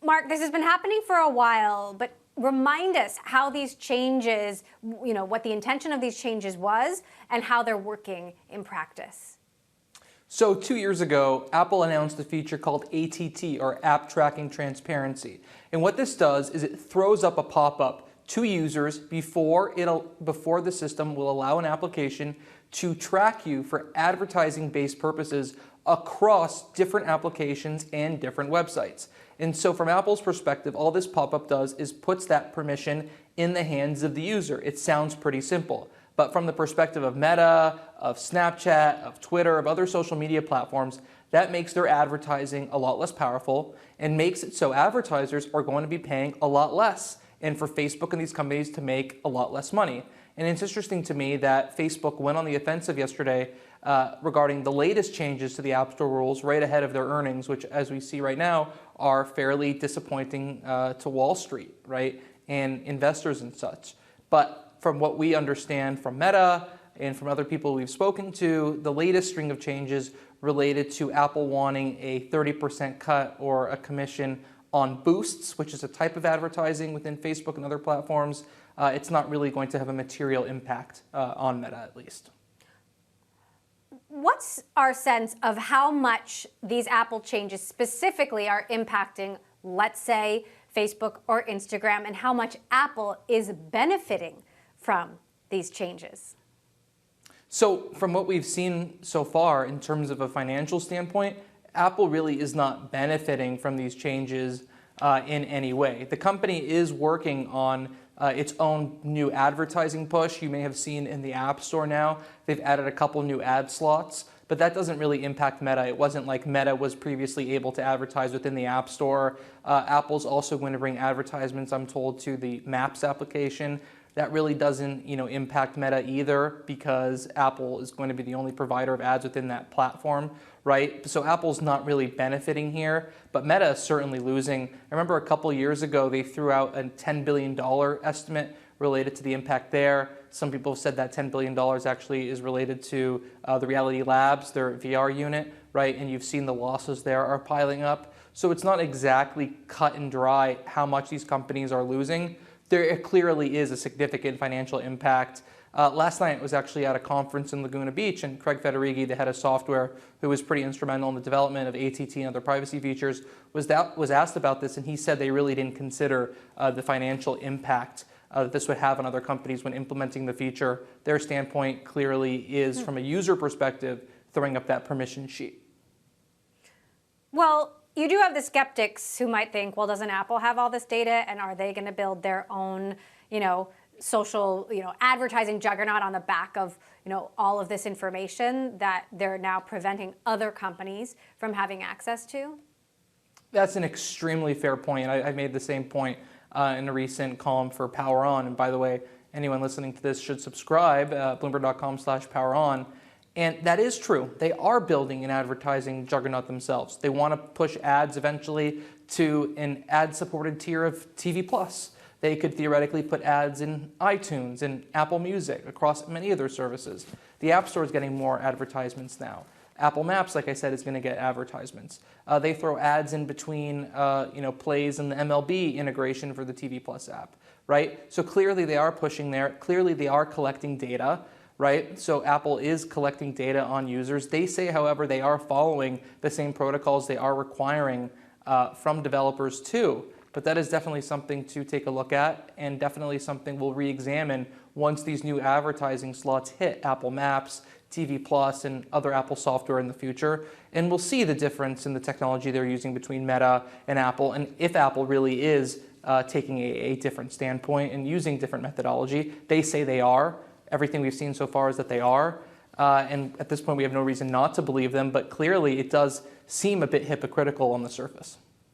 Mark, this has been happening for a while, but remind us how these changes, what the intention of these changes was and how they're working in practice. So 2 years ago, Apple announced a feature called ATT, or App Tracking Transparency. And what this does is it throws up a pop-up to users before the system will allow an application to track you for advertising-based purposes across different applications and different websites. And so from Apple's perspective, all this pop-up does is puts that permission in the hands of the user. It sounds pretty simple. But from the perspective of Meta, of Snapchat, of Twitter, of other social media platforms, that makes their advertising a lot less powerful and makes it so advertisers are going to be paying a lot less, and for Facebook and these companies to make a lot less money. And it's interesting to me that Facebook went on the offensive yesterday regarding the latest changes to the App Store rules right ahead of their earnings, which, as we see right now, are fairly disappointing to Wall Street, right, and investors and such. But from what we understand from Meta and from other people we've spoken to, the latest string of changes related to Apple wanting a 30% cut or a commission on boosts, which is a type of advertising within Facebook and other platforms. It's not really going to have a material impact on Meta, at least. What's our sense of how much these Apple changes specifically are impacting, let's say, Facebook or Instagram, and how much Apple is benefiting from these changes? So from what we've seen so far in terms of a financial standpoint, Apple really is not benefiting from these changes in any way. The company is working on its own new advertising push. You may have seen in the App Store now, they've added a couple new ad slots, but that doesn't really impact Meta. It wasn't like Meta was previously able to advertise within the App Store. Apple's also going to bring advertisements, I'm told, to the Maps application. That really doesn't, impact Meta either, because Apple is going to be the only provider of ads within that platform, right? So Apple's not really benefiting here, but Meta is certainly losing. I remember a couple years ago, they threw out a $10 billion estimate related to the impact there. Some people have said that $10 billion actually is related to the Reality Labs, their VR unit, right? And you've seen the losses there are piling up. So it's not exactly cut and dry how much these companies are losing. There clearly is a significant financial impact. Last night I was actually at a conference in Laguna Beach, and Craig Federighi, the head of software, who was pretty instrumental in the development of ATT and other privacy features, was asked about this, and he said they really didn't consider the financial impact that this would have on other companies when implementing the feature. Their standpoint clearly is, from a user perspective, throwing up that permission sheet. Well, you do have the skeptics who might think, well, doesn't Apple have all this data, and are they going to build their own, social, advertising juggernaut on the back of, all of this information that they're now preventing other companies from having access to? That's an extremely fair point. I made the same point in a recent column for Power On. And by the way, anyone listening to this should subscribe at bloomberg.com/poweron. And that is true. They are building an advertising juggernaut themselves. They want to push ads eventually to an ad-supported tier of TV+. They could theoretically put ads in iTunes and Apple Music across many of their services. The App Store is getting more advertisements now. Apple Maps, like I said, is going to get advertisements. They throw ads in between, plays in the MLB integration for the TV+ app, right? So clearly they are pushing there. Clearly they are collecting data, right? So Apple is collecting data on users. They say, however, they are following the same protocols they are requiring from developers too. But that is definitely something to take a look at, and definitely something we'll re-examine once these new advertising slots hit Apple Maps, TV+, and other Apple software in the future. And we'll see the difference in the technology they're using between Meta and Apple, and if Apple really is taking a different standpoint and using different methodology. They say they are. Everything we've seen so far is that they are. And at this point, we have no reason not to believe them, but clearly it does seem a bit hypocritical on the surface.